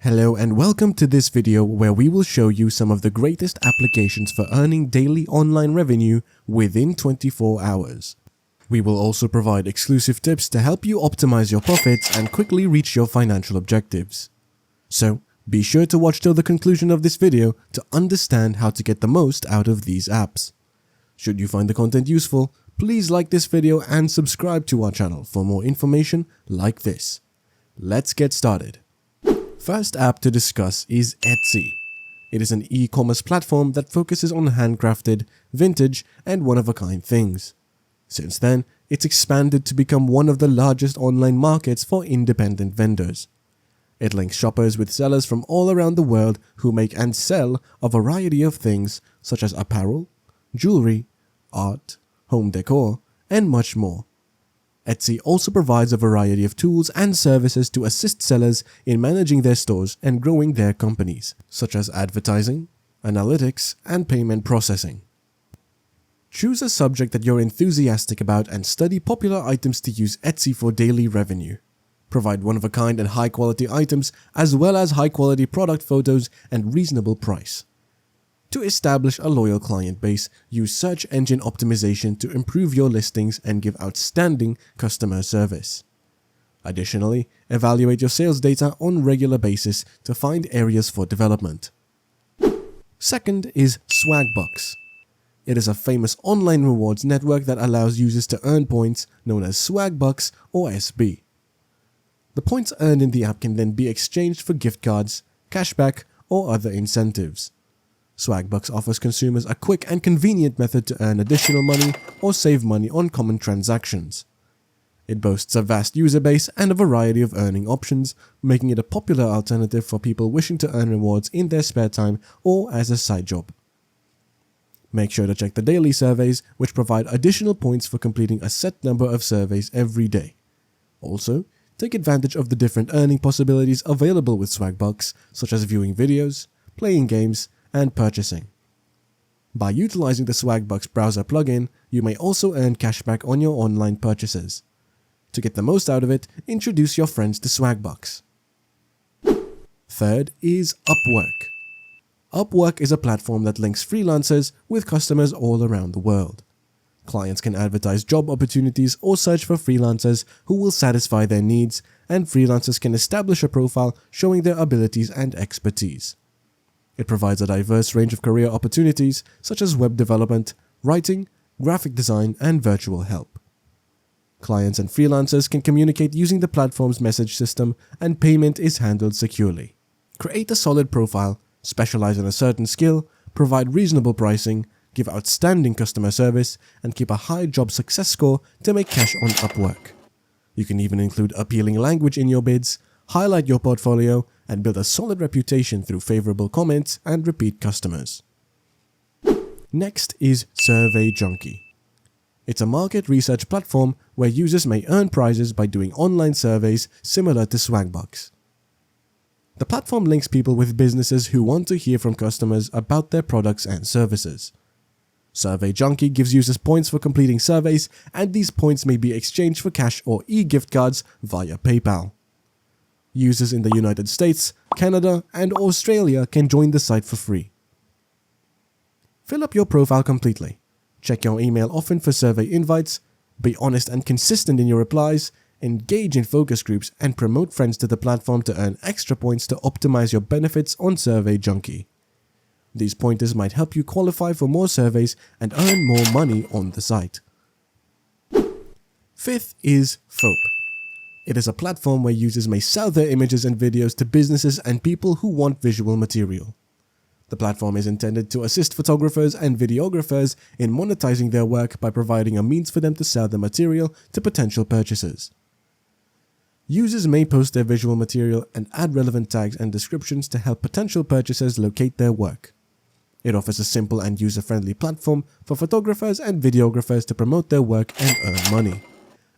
Hello and welcome to this video where we will show you some of the greatest applications for earning daily online revenue within 24 hours. We will also provide exclusive tips to help you optimize your profits and quickly reach your financial objectives. So, be sure to watch till the conclusion of this video to understand how to get the most out of these apps. Should you find the content useful, please like this video and subscribe to our channel for more information like this. Let's get started. First app to discuss is Etsy. It is an e-commerce platform that focuses on handcrafted, vintage, and one-of-a-kind things. Since then, it's expanded to become one of the largest online markets for independent vendors. It links shoppers with sellers from all around the world who make and sell a variety of things such as apparel, jewelry, art, home decor, and much more. Etsy also provides a variety of tools and services to assist sellers in managing their stores and growing their companies, such as advertising, analytics, and payment processing. Choose a subject that you're enthusiastic about and study popular items to use Etsy for daily revenue. Provide one-of-a-kind and high-quality items as well as high-quality product photos and reasonable price. To establish a loyal client base, use search engine optimization to improve your listings and give outstanding customer service. Additionally, evaluate your sales data on a regular basis to find areas for development. Second is Swagbucks. It is a famous online rewards network that allows users to earn points known as Swagbucks or SB. The points earned in the app can then be exchanged for gift cards, cashback, or other incentives. Swagbucks offers consumers a quick and convenient method to earn additional money or save money on common transactions. It boasts a vast user base and a variety of earning options, making it a popular alternative for people wishing to earn rewards in their spare time or as a side job. Make sure to check the daily surveys, which provide additional points for completing a set number of surveys every day. Also, take advantage of the different earning possibilities available with Swagbucks, such as viewing videos, playing games, and purchasing. By utilizing the Swagbucks browser plugin, you may also earn cashback on your online purchases. To get the most out of it, introduce your friends to Swagbucks. Third is Upwork. Upwork is a platform that links freelancers with customers all around the world. Clients can advertise job opportunities or search for freelancers who will satisfy their needs, and freelancers can establish a profile showing their abilities and expertise. It provides a diverse range of career opportunities such as web development, writing, graphic design, and virtual help. Clients and freelancers can communicate using the platform's message system, and payment is handled securely. Create a solid profile, specialize in a certain skill, provide reasonable pricing, give outstanding customer service, and keep a high job success score to make cash on Upwork. You can even include appealing language in your bids, highlight your portfolio, and build a solid reputation through favorable comments and repeat customers. Next is Survey Junkie. It's a market research platform where users may earn prizes by doing online surveys similar to Swagbucks. The platform links people with businesses who want to hear from customers about their products and services. Survey Junkie gives users points for completing surveys, and these points may be exchanged for cash or e-gift cards via PayPal. Users in the United States, Canada, and Australia can join the site for free. Fill up your profile completely. Check your email often for survey invites, be honest and consistent in your replies, engage in focus groups, and promote friends to the platform to earn extra points to optimize your benefits on Survey Junkie. These pointers might help you qualify for more surveys and earn more money on the site. Fifth is Foap. It is a platform where users may sell their images and videos to businesses and people who want visual material. The platform is intended to assist photographers and videographers in monetizing their work by providing a means for them to sell the material to potential purchasers. Users may post their visual material and add relevant tags and descriptions to help potential purchasers locate their work. It offers a simple and user-friendly platform for photographers and videographers to promote their work and earn money,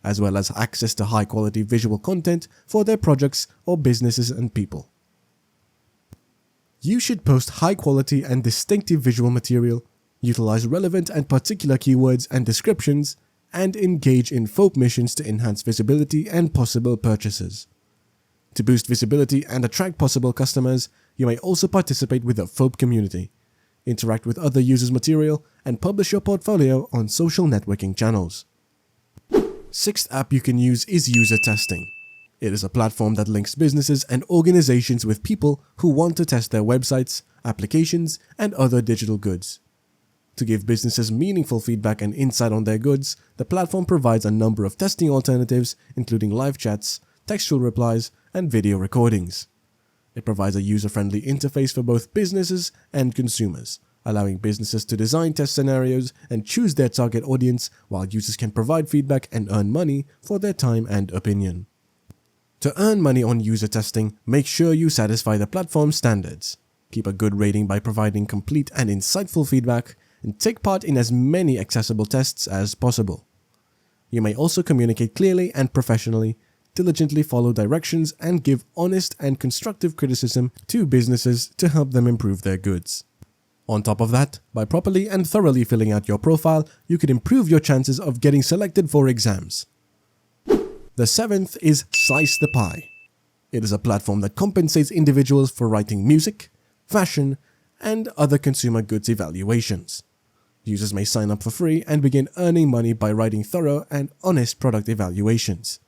as well as access to high-quality visual content for their projects or businesses and people. You should post high-quality and distinctive visual material, utilize relevant and particular keywords and descriptions, and engage in Foap missions to enhance visibility and possible purchases. To boost visibility and attract possible customers, you may also participate with the FOB community, interact with other users' material, and publish your portfolio on social networking channels. Sixth app you can use is user testing. It is a platform that links businesses and organizations with people who want to test their websites, applications, and other digital goods. To give businesses meaningful feedback and insight on their goods, the platform provides a number of testing alternatives, including live chats, textual replies, and video recordings. It provides a user-friendly interface for both businesses and consumers, allowing businesses to design test scenarios and choose their target audience, while users can provide feedback and earn money for their time and opinion. To earn money on user testing, make sure you satisfy the platform's standards. Keep a good rating by providing complete and insightful feedback, and take part in as many accessible tests as possible. You may also communicate clearly and professionally, diligently follow directions, and give honest and constructive criticism to businesses to help them improve their goods. On top of that, by properly and thoroughly filling out your profile, you could improve your chances of getting selected for exams. The seventh is Slice the Pie. It is a platform that compensates individuals for writing music, fashion, and other consumer goods evaluations. Users may sign up for free and begin earning money by writing thorough and honest product evaluations.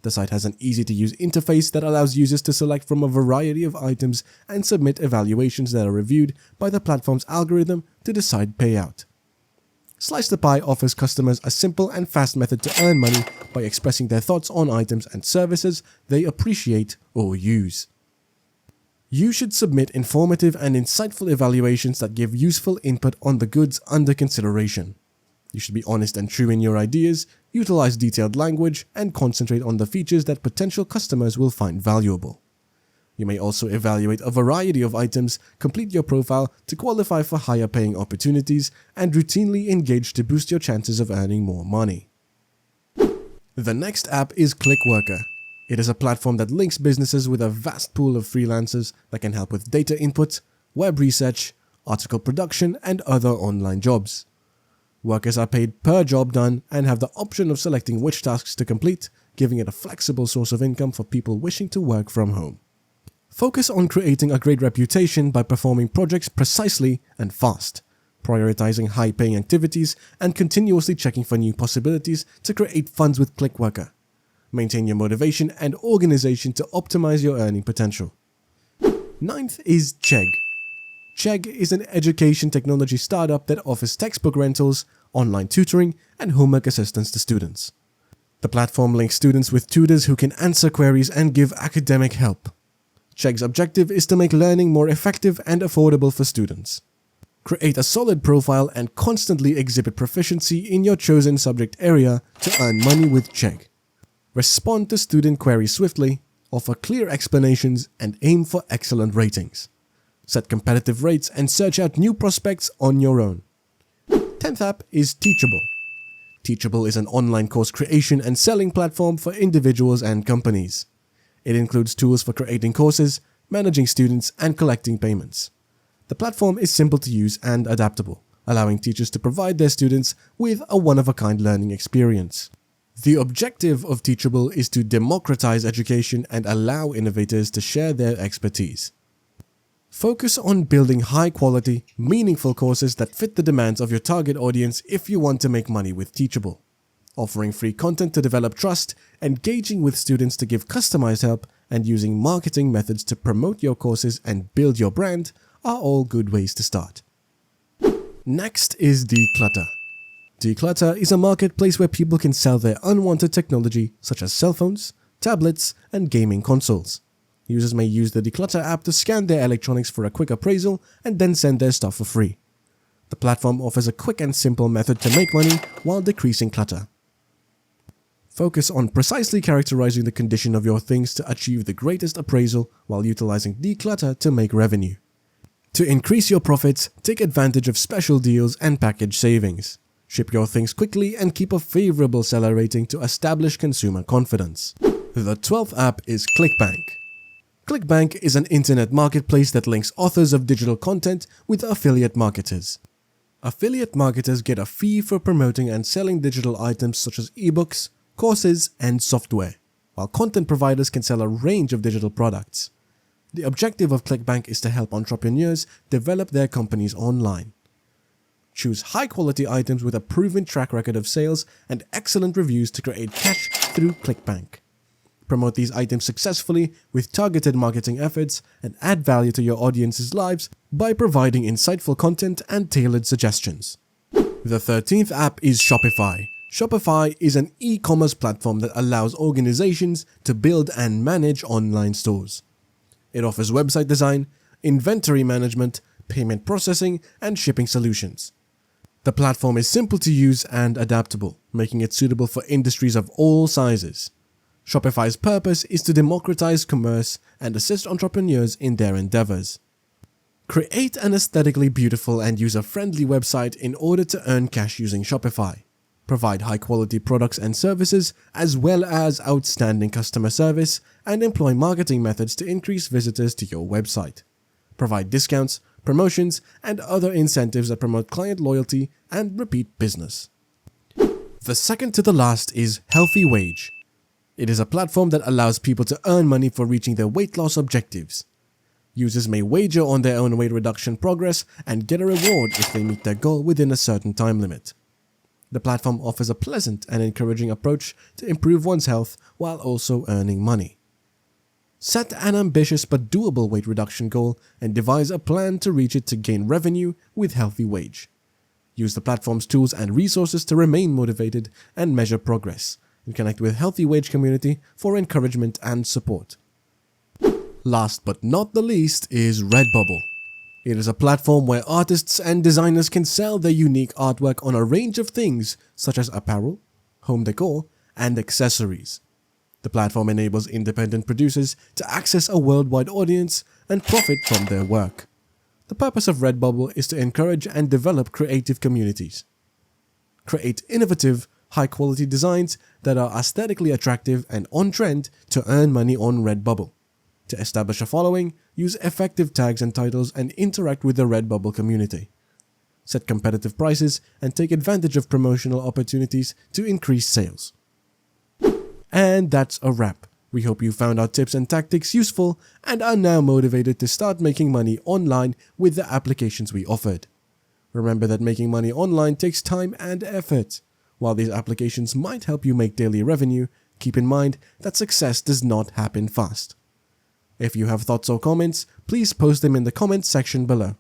The site has an easy-to-use interface that allows users to select from a variety of items and submit evaluations that are reviewed by the platform's algorithm to decide payout. Slice the Pie offers customers a simple and fast method to earn money by expressing their thoughts on items and services they appreciate or use. You should submit informative and insightful evaluations that give useful input on the goods under consideration. You should be honest and true in your ideas, utilize detailed language, and concentrate on the features that potential customers will find valuable. You may also evaluate a variety of items, complete your profile to qualify for higher paying opportunities, and routinely engage to boost your chances of earning more money. The next app is ClickWorker. It is a platform that links businesses with a vast pool of freelancers that can help with data input, web research, article production, and other online jobs. Workers are paid per job done and have the option of selecting which tasks to complete, giving it a flexible source of income for people wishing to work from home. Focus on creating a great reputation by performing projects precisely and fast, prioritizing high-paying activities, and continuously checking for new possibilities to create funds with ClickWorker. Maintain your motivation and organization to optimize your earning potential. Ninth is Chegg. Chegg is an education technology startup that offers textbook rentals, online tutoring, and homework assistance to students. The platform links students with tutors who can answer queries and give academic help. Chegg's objective is to make learning more effective and affordable for students. Create a solid profile and constantly exhibit proficiency in your chosen subject area to earn money with Chegg. Respond to student queries swiftly, offer clear explanations, and aim for excellent ratings. Set competitive rates and search out new prospects on your own. 10th app is Teachable. Teachable is an online course creation and selling platform for individuals and companies. It includes tools for creating courses, managing students, and collecting payments. The platform is simple to use and adaptable, allowing teachers to provide their students with a one-of-a-kind learning experience. The objective of Teachable is to democratize education and allow innovators to share their expertise. Focus on building high-quality, meaningful courses that fit the demands of your target audience if you want to make money with Teachable. Offering free content to develop trust, engaging with students to give customized help, and using marketing methods to promote your courses and build your brand are all good ways to start. Next is Decluttr. Decluttr is a marketplace where people can sell their unwanted technology such as cell phones, tablets, and gaming consoles. Users may use the Decluttr app to scan their electronics for a quick appraisal and then send their stuff for free. The platform offers a quick and simple method to make money while decreasing clutter. Focus on precisely characterizing the condition of your things to achieve the greatest appraisal while utilizing Decluttr to make revenue. To increase your profits, take advantage of special deals and package savings. Ship your things quickly and keep a favorable seller rating to establish consumer confidence. The 12th app is ClickBank. ClickBank is an internet marketplace that links authors of digital content with affiliate marketers. Affiliate marketers get a fee for promoting and selling digital items such as ebooks, courses, and software. while content providers can sell a range of digital products. The objective of ClickBank is to help entrepreneurs develop their companies online. Choose high-quality items with a proven track record of sales and excellent reviews to create cash through ClickBank. Promote these items successfully with targeted marketing efforts and add value to your audience's lives by providing insightful content and tailored suggestions. The 13th app is Shopify. Shopify is an e-commerce platform that allows organizations to build and manage online stores. It offers website design, inventory management, payment processing, and shipping solutions. The platform is simple to use and adaptable, making it suitable for industries of all sizes. Shopify's purpose is to democratize commerce and assist entrepreneurs in their endeavors. Create an aesthetically beautiful and user-friendly website in order to earn cash using Shopify. Provide high-quality products and services, as well as outstanding customer service, and employ marketing methods to increase visitors to your website. Provide discounts, promotions, and other incentives that promote client loyalty and repeat business. The second to the last is Healthy Wage. It is a platform that allows people to earn money for reaching their weight loss objectives. Users may wager on their own weight reduction progress and get a reward if they meet their goal within a certain time limit. The platform offers a pleasant and encouraging approach to improve one's health while also earning money. Set an ambitious but doable weight reduction goal and devise a plan to reach it to gain revenue with Healthy Wage. Use the platform's tools and resources to remain motivated and measure progress, and connect with Healthy Wage community for encouragement and support. Last but not the least is Redbubble. It is a platform where artists and designers can sell their unique artwork on a range of things such as apparel, home decor, and accessories. The platform enables independent producers to access a worldwide audience and profit from their work. The purpose of Redbubble is to encourage and develop creative communities. Create innovative, high-quality designs that are aesthetically attractive and on-trend to earn money on Redbubble. To establish a following, use effective tags and titles and interact with the Redbubble community. Set competitive prices and take advantage of promotional opportunities to increase sales. And that's a wrap. We hope you found our tips and tactics useful and are now motivated to start making money online with the applications we offered. Remember that making money online takes time and effort. While these applications might help you make daily revenue, keep in mind that success does not happen fast. If you have thoughts or comments, please post them in the comments section below.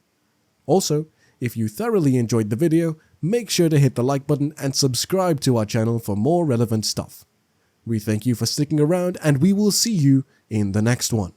Also, if you thoroughly enjoyed the video, make sure to hit the like button and subscribe to our channel for more relevant stuff. We thank you for sticking around and we will see you in the next one.